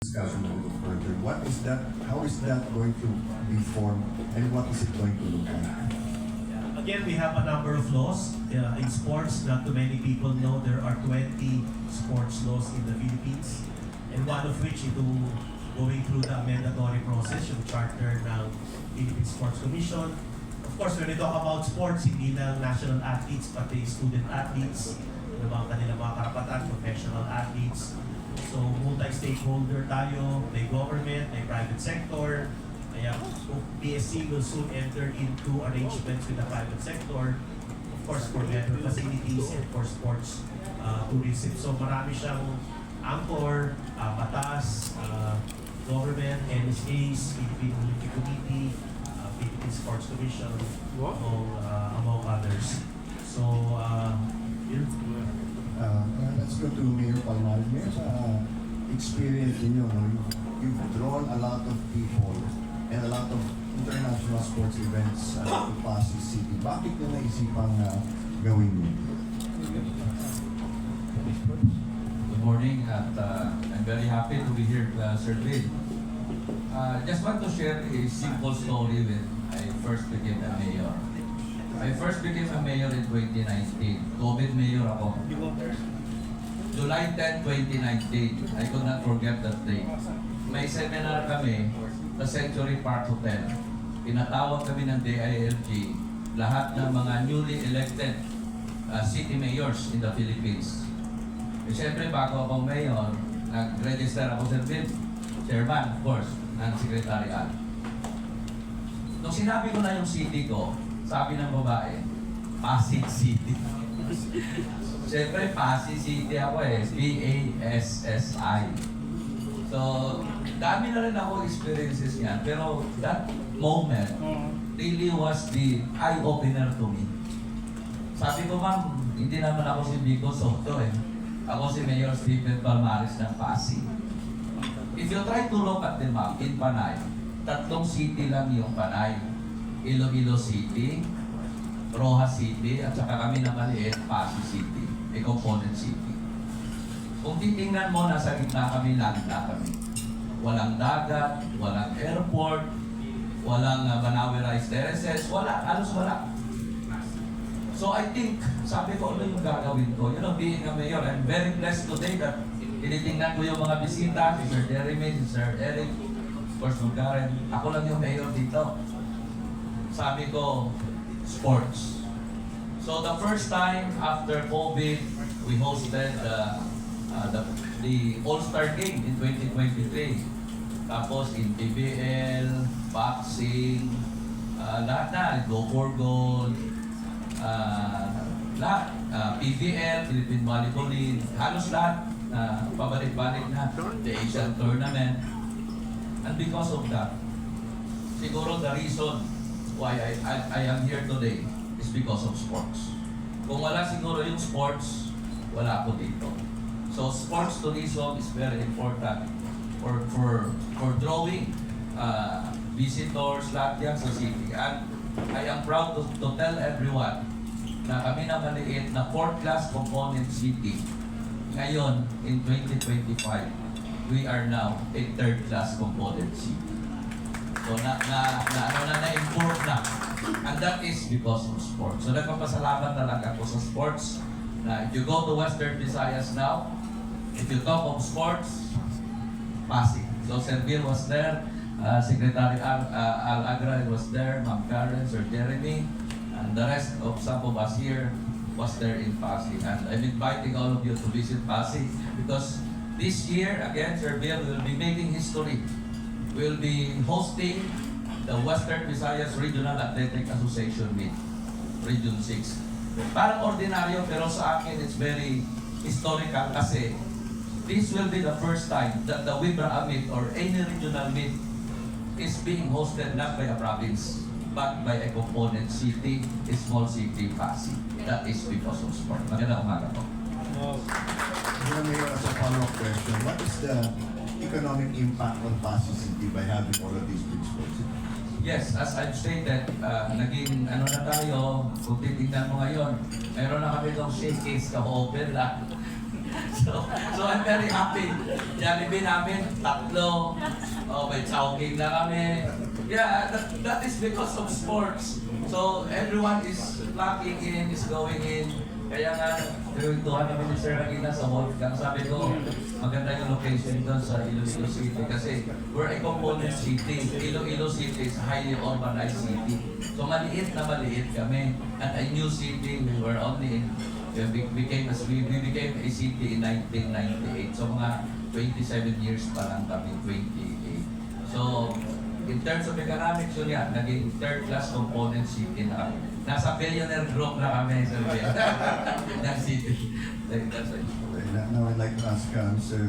discussion a little further. What is that? How is that going to be formed, and what is it going to look like? Again, we have a number of laws in sports. Not too many people know there are 20 sports laws in the Philippines, and one of which ito going through the mandatory process, yung charter ng Philippine Sports Commission. Of course, when we talk about sports, hindi lang national athletes, pati student athletes, ano ba ang kanilang mga karapatan, professional athletes. So, multi-stakeholder tayo, may government, may private sector. Kaya PSC will soon enter into arrangements with the private sector, of course, for better facilities and for sports tourism. So, marami siyang anchor, batas, government, NSAs, Philippine Olympic Committee, Philippine Sports Commission, among others. So, Let's go to Mayor Palmares. Mayor, sa experience niyo, you've drawn a lot of people and a lot of international sports events to Pasig City. Bakit nyo naisipang gawin yun? Good morning, at I'm very happy to be here, Sir Bill. Just want to share a simple story when I first became a mayor. I first became a mayor in 2019. COVID mayor ako. July 10, 2019. I could not forget that day. May seminar kami sa Century Park Hotel. Pinatawag kami ng DILG, lahat ng mga newly elected city mayors in the Philippines. E syempre, bago akong mayor, nag-register ako sa chairman, of course, ng secretariat. Nung sinabi ko na yung city ko, sabi ng babae, Pasig City. Siyempre, Pasig City ako P-A-S-S-I. So, dami na rin ako experiences yan. Pero that moment really was the eye-opener to me. Sabi ko, ma'am, hindi naman ako si Vico Soto Ako si Mayor Stephen Palmares ng Pasig. If you try to look at the map in Panay, tatlong city lang yung Panay. Iloilo City, Rojas City, at saka kami na maliit, Pasig City, a component city. Kung titingnan mo, nasa gitna kami, landa kami. Walang dagat, walang airport, walang Banawe Rice Terraces, wala, halos wala. So I think, sabi ko, ano yung gagawin ko? You know, being a mayor, I'm very blessed today that tinitingnan ko yung mga bisita, si Sir Jeremy, si Sir Eric, of course, Mugaren. Ako lang yung mayor dito. Sabi ko, sports. So the first time after COVID, we hosted the All-Star Game in 2023. Tapos in PBL, boxing, lahat na, Go for Gold, lahat, PBL, Philippine Volleyball League, halos lahat, pabalik-balik na, the Asian Tournament. And because of that, siguro the reason why I am here today is because of sports. Kung wala siguro yung sports, wala ako dito. So sports tourism is very important for drawing visitors, lahat yan sa city. And I am proud to tell everyone na kami na maliit na 4th class component city. Ngayon, in 2025, we are now a 3rd class component city. So na-improve na. And that is because of sports. So nagpapasalamat talaga ako sa sports. Na if you go to Western Visayas now, if you talk of sports, Pasig. So Sir Bill was there, Secretary Al-Agra was there, Ma'am Karen, Sir Jeremy, and the rest of some of us here was there in Pasig. And I'm inviting all of you to visit Pasig because this year, again, Sir Bill will be making history. We'll be hosting the Western Visayas Regional Athletic Association meet, Region 6. Parang ordinaryo, pero sa akin it's very historical kasi this will be the first time that the WIBRA meet or any regional meet is being hosted not by a province but by a component city, a small city, Pasig. That is because of sport. Magandang umaga po. Mayor, as a follow-up question, what is the economic impact on Pasig City by having all of these big sports? Yes, as I've stated, naging ano na tayo, kung titignan mo ngayon, meron na kami itong showcase ka-open lang. So I'm very happy. Jollibee namin, tatlo. Oh, may chowking na kami. Yeah, that is because of sports. So everyone is flocking in, is going in. Kaya nga, tuwan kami ni Sir kanina sa Wolfgang. Sabi ko, maganda yung location doon sa Iloilo City kasi we're a component city. Iloilo City is a highly urbanized city. So maliit na maliit kami. At a new city, we were only in, we became a city in 1998. So mga 27 years pa lang kami, 28. So, in terms of economics, yun yan, naging third-class component city na kami. Nasa billionaire group na kami sa ng city. That's it. Now I'd like to ask Mr.